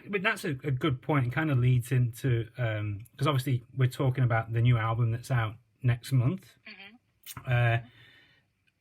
But that's a good point. It kind of leads into because obviously we're talking about the new album that's out next month.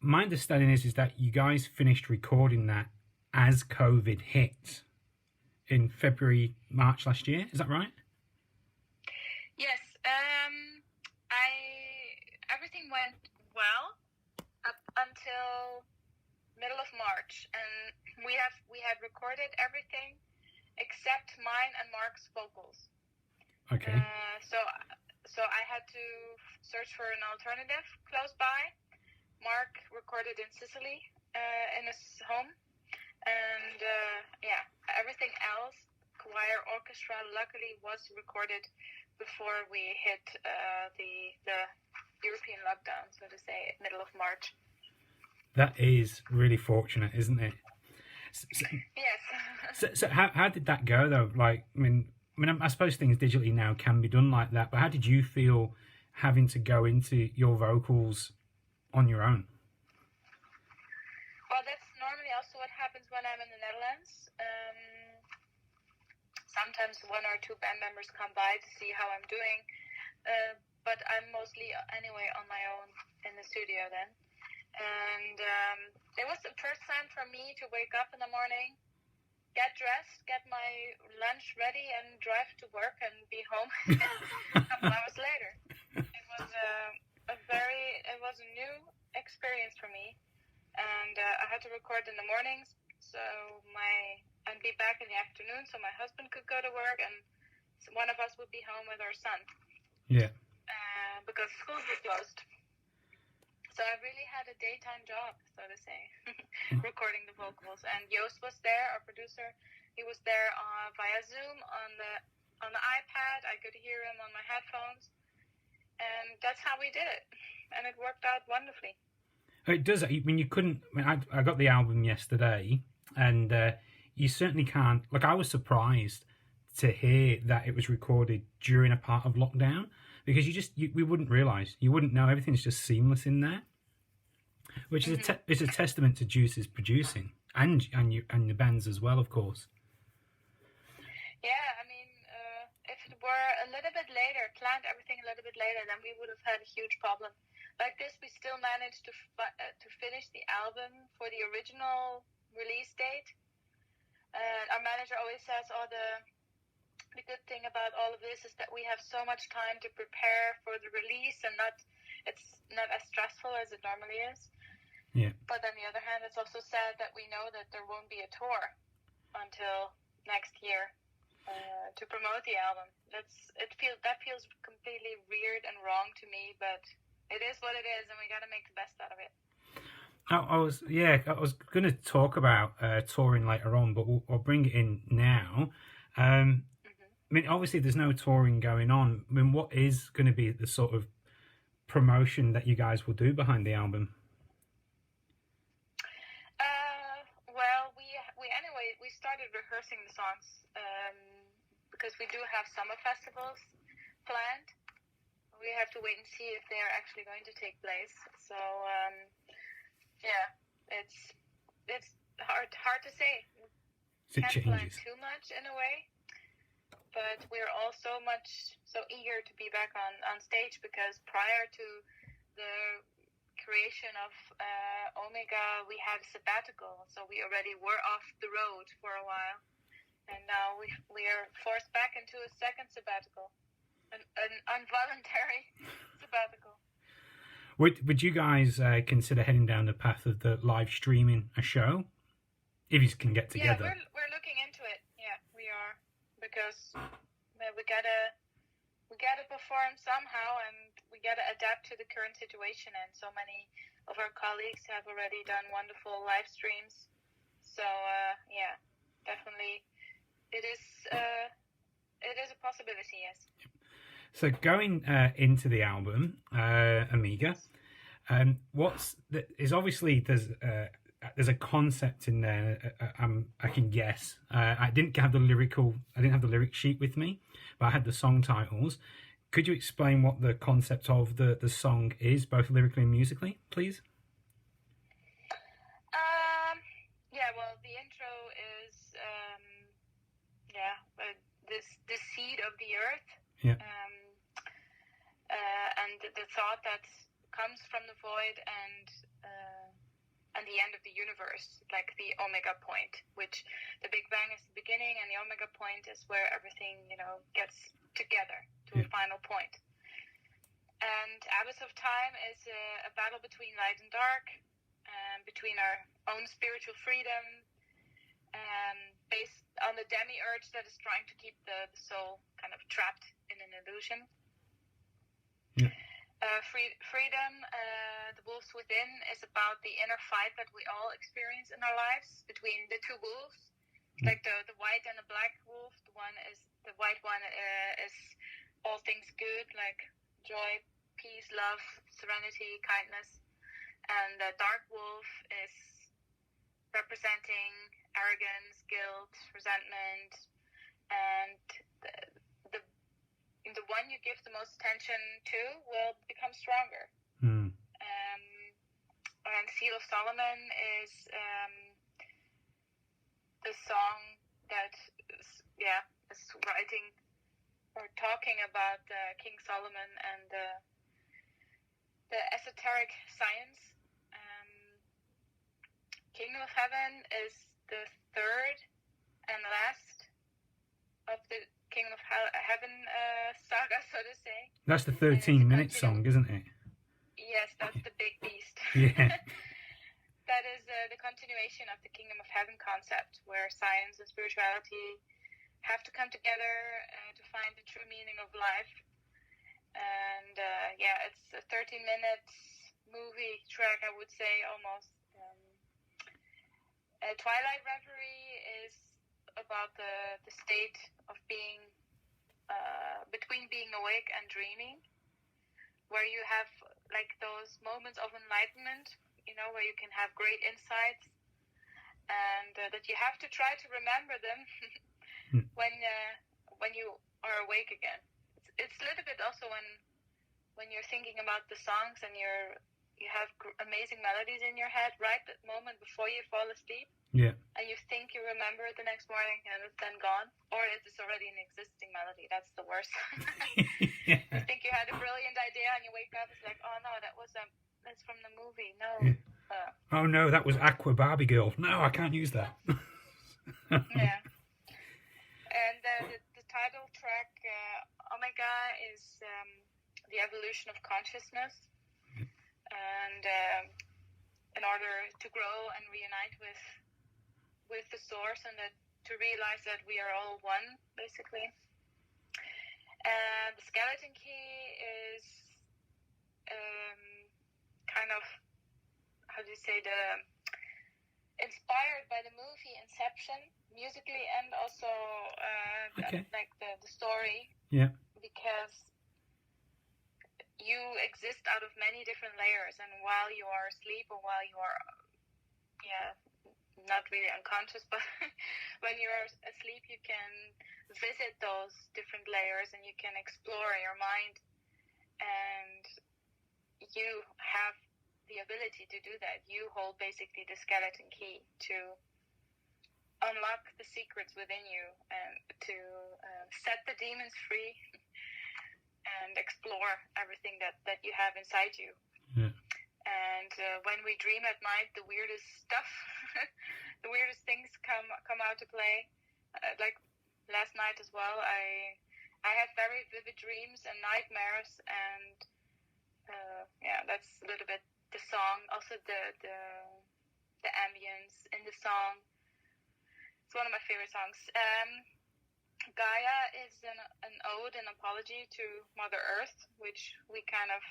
My understanding is that you guys finished recording that as COVID hit in February, March last year. Is that right? Yes. Everything went well up until middle of March, and we had recorded everything except mine and Mark's vocals. Okay. So I had to search for an alternative close by. Mark recorded in Sicily, in his home, and everything else, choir, orchestra, luckily was recorded before we hit the European lockdown, so to say, middle of March. That is really fortunate, isn't it? Yes. So how did that go though? Like, I suppose things digitally now can be done like that, but how did you feel having to go into your vocals on your own? Well, that's normally also what happens when I'm in the Netherlands. Sometimes one or two band members come by to see how I'm doing, but I'm mostly anyway on my own in the studio then. And it was the first time for me to wake up in the morning, get dressed, get my lunch ready, and drive to work and be home a couple hours later. It was a new experience for me, and I had to record in the mornings, and be back in the afternoon, so my husband could go to work, and one of us would be home with our son. Yeah. Because schools were closed. So I really had a daytime job, so to say, recording the vocals. And Joost was there, our producer. He was there via Zoom on the iPad. I could hear him on my headphones, and that's how we did it. And it worked out wonderfully. It does. I mean, you couldn't. I got the album yesterday, and you certainly can't. Like, I was surprised to hear that it was recorded during a part of lockdown, because we wouldn't realize, you wouldn't know, everything's just seamless in there, which is is a testament to Juice's producing and the band's as well, of course. Yeah, I mean, if it were a little bit later, planned everything a little bit later, then we would have had a huge problem. Like this, we still managed to finish the album for the original release date. And our manager always says, the good thing about all of this is that we have so much time to prepare for the release, and it's not as stressful as it normally is. Yeah. But on the other hand, it's also sad that we know that there won't be a tour until next year to promote the album. That feels completely weird and wrong to me, but it is what it is, and we got to make the best out of it. I was going to talk about touring later on, but I'll bring it in now. I mean, obviously, there's no touring going on. I mean, what is going to be the sort of promotion that you guys will do behind the album? Well, we started rehearsing the songs because we do have summer festivals planned. We have to wait and see if they are actually going to take place. So, it's hard to say. So Can't changes. plan too much in a way, but we're all so eager to be back on stage, because prior to the creation of Omega, we had a sabbatical, so we already were off the road for a while, and now we are forced back into a second sabbatical, an involuntary sabbatical. Would you guys consider heading down the path of the live streaming a show, if you can get together? Yeah, we're looking into it. Yeah, we are, because we gotta perform somehow, and we gotta adapt to the current situation. And so many of our colleagues have already done wonderful live streams. So definitely, it is a possibility. Yes. So going into the album, Amiga, is obviously there's a concept in there. I can guess. I didn't have the lyric sheet with me, but I had the song titles. Could you explain what the concept of the song is, both lyrically and musically, please? Yeah. Well, the intro is the seed of the earth, Yeah. and the thought that comes from the void and the end of the universe, like the omega point, which the Big Bang is the beginning, and the omega point is where everything, gets together to a final point. And Abyss of Time is a battle between light and dark, between our own spiritual freedom, based on the demiurge that is trying to keep the soul kind of trapped in an illusion. Yeah. Freedom, the wolves within, is about the inner fight that we all experience in our lives between the two wolves, like the white and the black wolf. The white one is all things good, like joy, peace, love, serenity, kindness, and the dark wolf is representing arrogance, guilt, resentment, and the one you give the most attention to will become stronger. And Seal of Solomon is the song that is writing or talking about King Solomon and the esoteric science. Kingdom of Heaven is the third and last of the Kingdom of Heaven saga, so to say. That's the 13-minute song, isn't it? Yes, that's the big beast. Yeah. That is the continuation of the Kingdom of Heaven concept, where science and spirituality have to come together to find the true meaning of life. And it's a 13-minute movie track, I would say, almost. Twilight Reverie is about the state of being between being awake and dreaming, where you have like those moments of enlightenment, where you can have great insights, and that you have to try to remember them when you are awake again. It's a little bit also when you're thinking about the songs and you have amazing melodies in your head right at the moment before you fall asleep. Yeah. And you think you remember it the next morning and it's then gone. Or it is already an existing melody. That's the worst. Yeah. You think you had a brilliant idea and you wake up, it's like, oh no, that's from the movie. No. Yeah. Oh no, that was Aqua Barbie Girl. No, I can't use that. Yeah. And the title track, Omega, is the evolution of consciousness. And in order to grow and reunite with the source, and to realize that we are all one, basically. And the skeleton key is kind of, how do you say, inspired by the movie Inception, musically, and also like the story. Yeah. Because you exist out of many different layers, and while you are asleep or while you are, not really unconscious, but when you're asleep, you can visit those different layers and you can explore your mind, and you have the ability to do that. You hold basically the skeleton key to unlock the secrets within you and to set the demons free and explore everything that you have inside you. Yeah. And when we dream at night, the weirdest stuff, the weirdest things come out to play. Like last night as well, I had very vivid dreams and nightmares, and that's a little bit the song. Also the ambience in the song. It's one of my favorite songs. Gaia is an ode, an apology to Mother Earth, which we kind of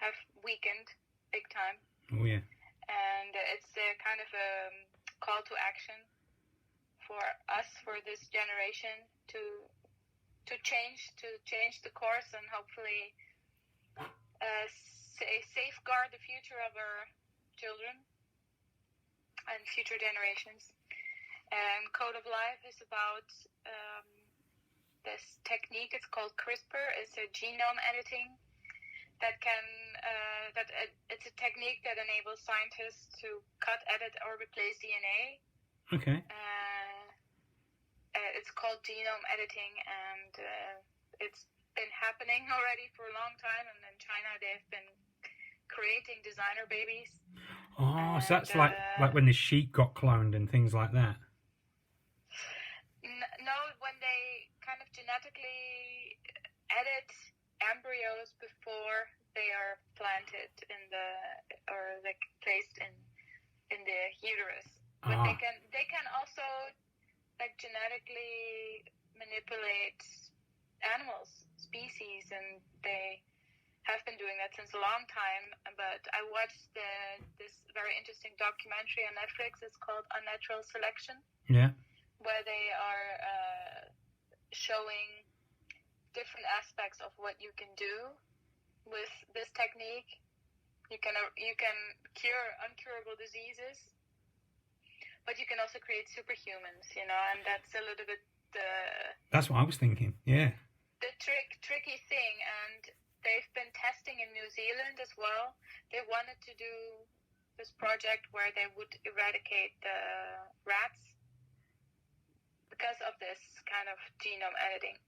have weakened big time. Oh yeah. And it's a kind of a call to action for us, for this generation, to change the course and hopefully safeguard the future of our children and future generations. Code of Life is about this technique. It's called CRISPR. It's a genome editing it's a technique that enables scientists to cut, edit, or replace DNA. Okay. it's called genome editing, and it's been happening already for a long time. And in China, they've been creating designer babies. Oh, so that's like when the sheep got cloned and things like that. No, when they kind of genetically edit embryos before they are planted or like placed in the uterus. But they can also like genetically manipulate animals, species, and they have been doing that since a long time. But I watched this very interesting documentary on Netflix. It's called Unnatural Selection. Yeah. Where they are showing different aspects of what you can do with this technique. You can cure uncurable diseases, but you can also create superhumans, and that's a little bit That's what I was thinking, yeah. The tricky thing, and they've been testing in New Zealand as well. They wanted to do this project where they would eradicate the rats because of this kind of genome editing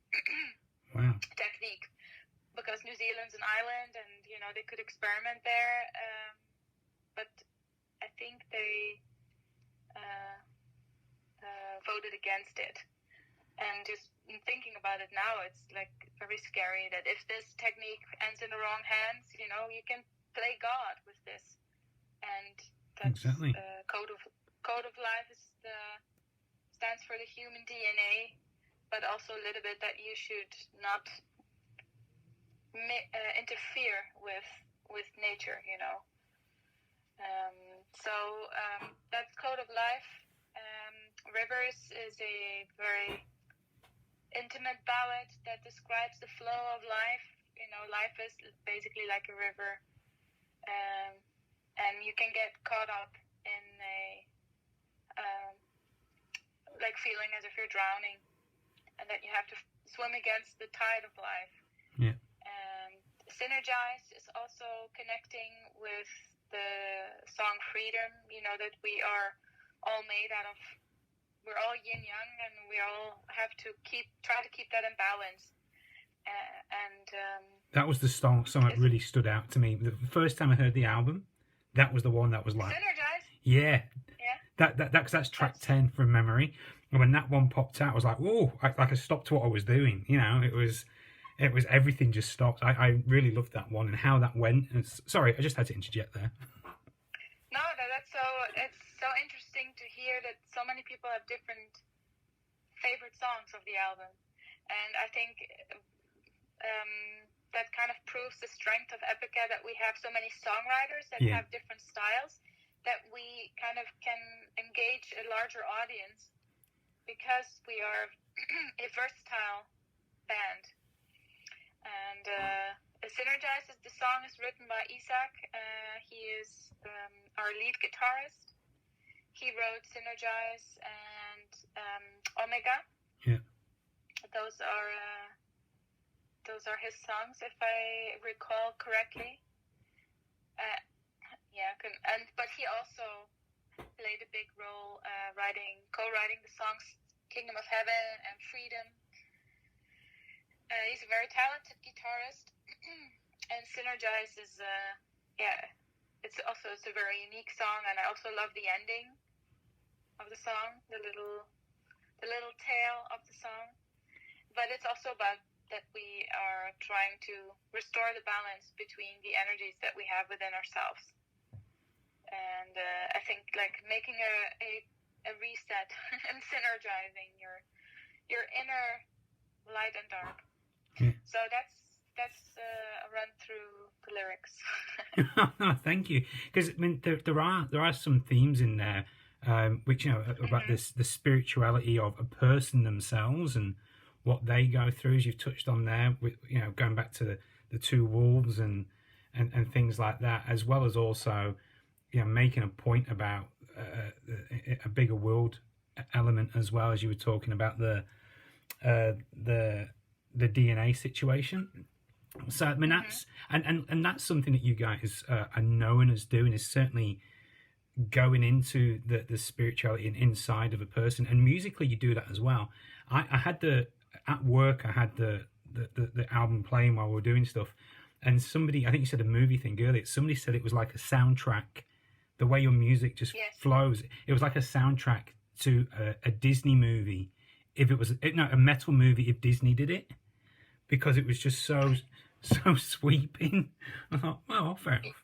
Wow. technique. Because New Zealand's an island, and they could experiment there, but I think they voted against it. And just thinking about it now, it's like very scary that if this technique ends in the wrong hands, you can play God with this. And that's exactly. Code of life stands for the human DNA, but also a little bit that you should not interfere with nature, that's Code of Life. Rivers is a very intimate ballad that describes the flow of life. Life is basically like a river, and you can get caught up in like feeling as if you're drowning, and that you have to swim against the tide of life. Yeah. Synergize is also connecting with the song Freedom, that we are all made out of, we're all yin yang, and we all have to try to keep that in balance. That was the song that really stood out to me. The first time I heard the album, that was the one that was like, Synergize? Yeah. Yeah. That's track 10 from memory. And when that one popped out, I was like, whoa, I stopped what I was doing. It was everything just stopped. I really loved that one and how that went. And sorry, I just had to interject there. No, it's so interesting to hear that so many people have different favorite songs of the album. And I think that kind of proves the strength of Epica, that we have so many songwriters that have different styles, that we kind of can engage a larger audience because we are a versatile band. And Synergize, the song is written by Isaac. He is our lead guitarist. He wrote Synergize and Omega. Yeah. Those are his songs, if I recall correctly. But he also played a big role co-writing the songs Kingdom of Heaven and Freedom. He's a very talented guitarist, and Synergize is it's a very unique song, and I also love the ending of the song, the little tale of the song. But it's also about that we are trying to restore the balance between the energies that we have within ourselves. And I think like making a reset and synergizing your inner light and dark. Yeah. So that's a run through the lyrics. Thank you, because I mean there are some themes in there, which about the spirituality of a person themselves and what they go through, as you've touched on there, with going back to the two wolves and things like that, as well as also making a point about a bigger world element, as well as you were talking about the DNA situation. So I mean that's and that's something that you guys are known as doing, is certainly going into the spirituality and inside of a person, and musically you do that as well. I had at work. I had the album playing while we were doing stuff, and somebody, I think you said a movie thing earlier. Somebody said it was like a soundtrack. The way your music just flows, it was like a soundtrack to a Disney movie. If it was a metal movie, if Disney did it, because it was just so sweeping. I thought, well, fair enough.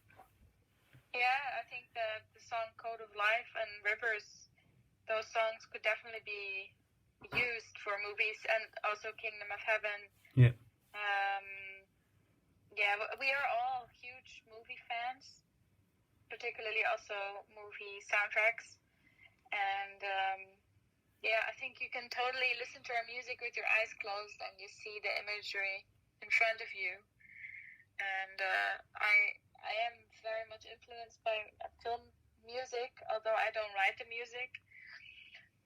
Yeah, I think the song "Code of Life" and "Rivers," those songs could definitely be used for movies, and also "Kingdom of Heaven." Yeah. Yeah, we are all huge movie fans, particularly also movie soundtracks, and yeah, I think you can totally listen to our music with your eyes closed, and you see the imagery in front of you. And I am very much influenced by film music, although I don't write the music.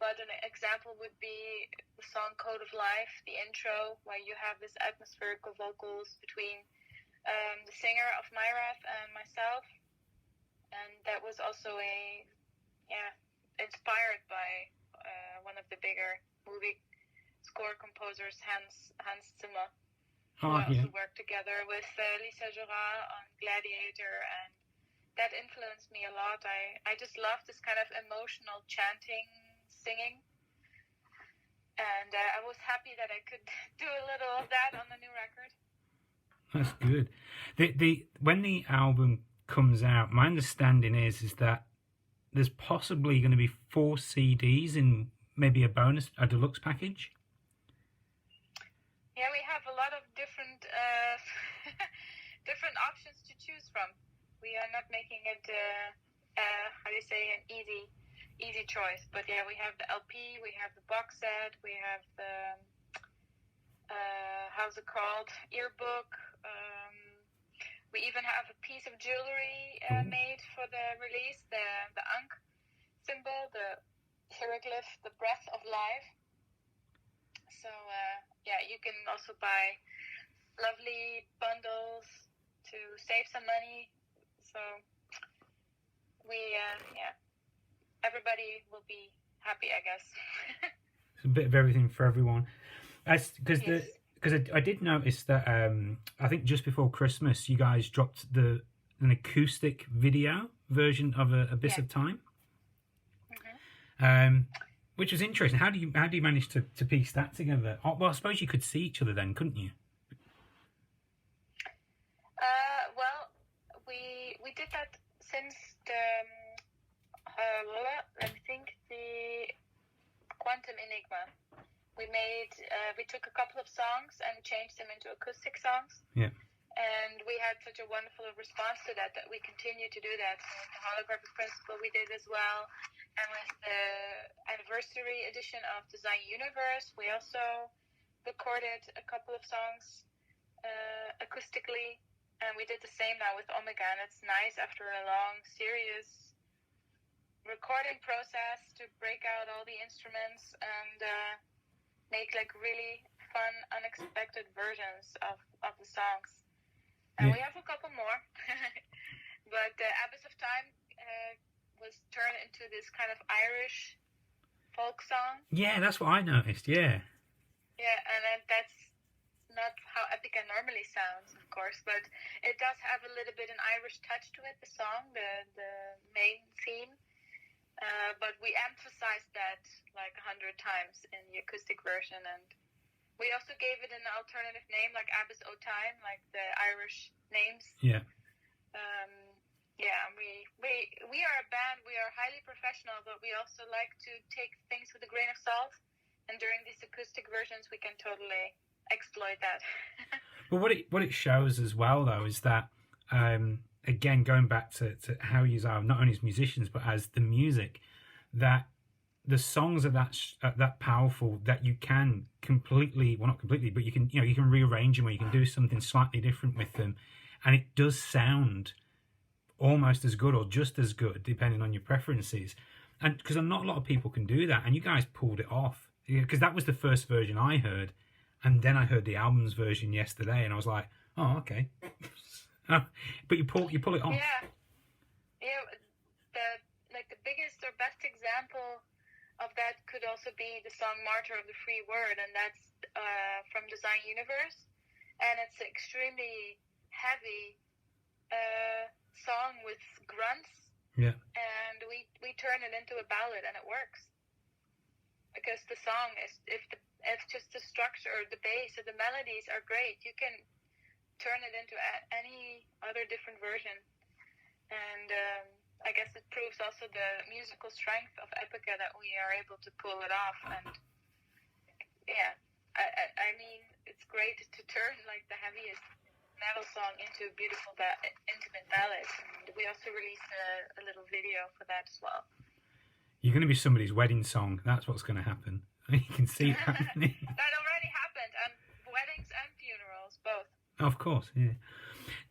But an example would be the song "Code of Life," the intro, where you have this atmospherical vocals between the singer of Myrath and myself. And that was also inspired by one of the bigger movie score composers, Hans Zimmer. I also worked together with Lisa Gerard on Gladiator, and that influenced me a lot. I just love this kind of emotional chanting, singing, and I was happy that I could do a little of that on the new record. That's good. When the album comes out, my understanding is that there's possibly going to be 4 CDs in maybe a deluxe package. Yeah, we have a lot of different different options to choose from. We are not making it an easy choice. But yeah, we have the LP, we have the box set, we have the how's it called, earbook. We even have a piece of jewelry made for the release, the Ankh symbol, the hieroglyph, the breath of life. So yeah, you can also buy lovely bundles to save some money. So we everybody will be happy, I guess. It's a bit of everything for everyone. Because I did notice that I think just before Christmas you guys dropped an acoustic video version of Abyss of Time, which was interesting. How do you manage to piece that together? Well, I suppose you could see each other then, couldn't you? Well, we did that since the let me think, the Quantum Enigma. We took a couple of songs and changed them into acoustic songs. Yeah. And we had such a wonderful response to that we continue to do that. So with the Holographic Principle we did as well. And with the anniversary edition of Design Universe, we also recorded a couple of songs acoustically. And we did the same now with Omega. And it's nice after a long, serious recording process to break out all the instruments and make like really fun, unexpected versions of the songs. And we have a couple more. But Abyss of Time was turned into this kind of Irish folk song. Yeah, that's what I noticed, yeah. Yeah, and that's not how Epica normally sounds, of course, but it does have a little bit an Irish touch to it, the song, the main theme. But we emphasized that like 100 times in the acoustic version, and we also gave it an alternative name, like Abyss O Time, like the Irish names. Yeah. We are a band. We are highly professional, but we also like to take things with a grain of salt. And during these acoustic versions, we can totally exploit that. But what it shows as well, though, is that again, going back to how you are not only as musicians but as the music, that the songs are that powerful that you can not completely, but you can rearrange them, or you can do something slightly different with them, and it does sound almost as good or just as good depending on your preferences. And because not a lot of people can do that, and you guys pulled it off, because that was the first version I heard, and then I heard the album's version yesterday, and I was like, oh, okay. But you pull it off. Yeah. The biggest or best example of that could also be the song Martyr of the Free Word, and that's from Design Universe. And it's an extremely heavy song with grunts. Yeah. And we turn it into a ballad, and it works. Because the song is, if just the structure, or the bass, or the melodies are great, you can turn it into any other different version. And I guess it proves also the musical strength of Epica that we are able to pull it off. And yeah, I mean, it's great to turn like the heaviest metal song into a beautiful intimate ballad. And we also released a little video for that as well. You're going to be somebody's wedding song. That's what's going to happen. You can see it happening. That already happened. Weddings and funerals, both. Of course, yeah.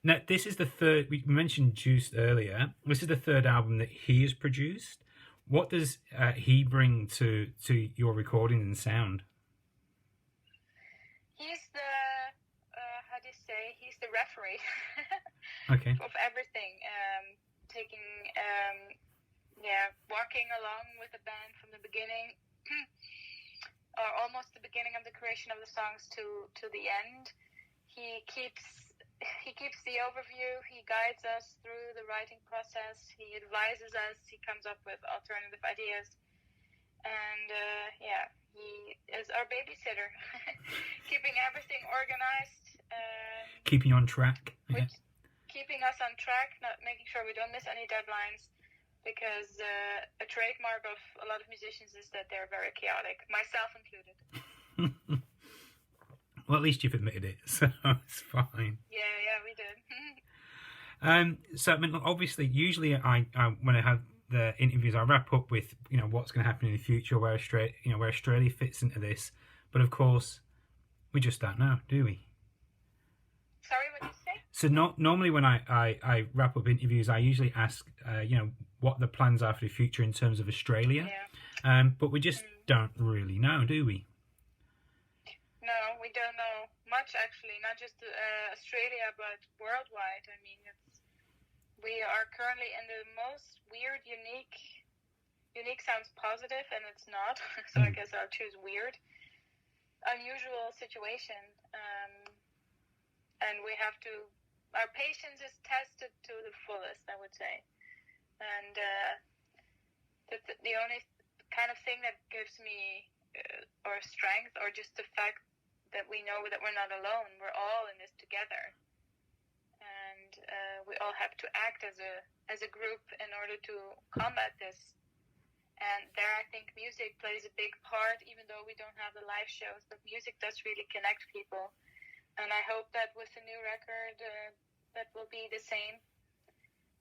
Now, this is the third, we mentioned Juiced earlier. This is the third album that he has produced. What does he bring to your recording and sound? He's the, how do you say, he's the referee Okay. of everything. Walking along with the band from the beginning, or almost the beginning of the creation of the songs to the end. He keeps the overview. He guides us through the writing process. He advises us. He comes up with alternative ideas. And he is our babysitter, keeping everything organized. Keeping on track. Yeah. Keeping us on track, not making sure we don't miss any deadlines. Because a trademark of a lot of musicians is that they're very chaotic, myself included. Well, at least you've admitted it, so it's fine. Yeah, we did. So I mean, obviously, usually I when I have the interviews, I wrap up with what's going to happen in the future, where Australia fits into this. But of course, we just don't know, do we? Sorry, what did you say? So normally when I wrap up interviews, I usually ask what the plans are for the future in terms of Australia. Yeah. But we just don't really know, do we? No, we don't know much actually. Not just Australia, but worldwide. I mean, we are currently in the most weird, unique. Unique sounds positive, and it's not. So I guess I'll choose weird, unusual situation. And we have to. Our patience is tested to the fullest, I would say. And the only kind of thing that gives me or strength, or just the fact that we know that we're not alone. We're all in this together, and we all have to act as a group in order to combat this. And there, I think music plays a big part, even though we don't have the live shows. But music does really connect people, and I hope that with the new record, that will be the same.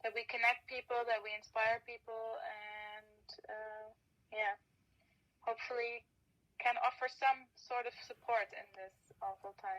That we connect people, that we inspire people, and hopefully can offer some sort of support in this awful time.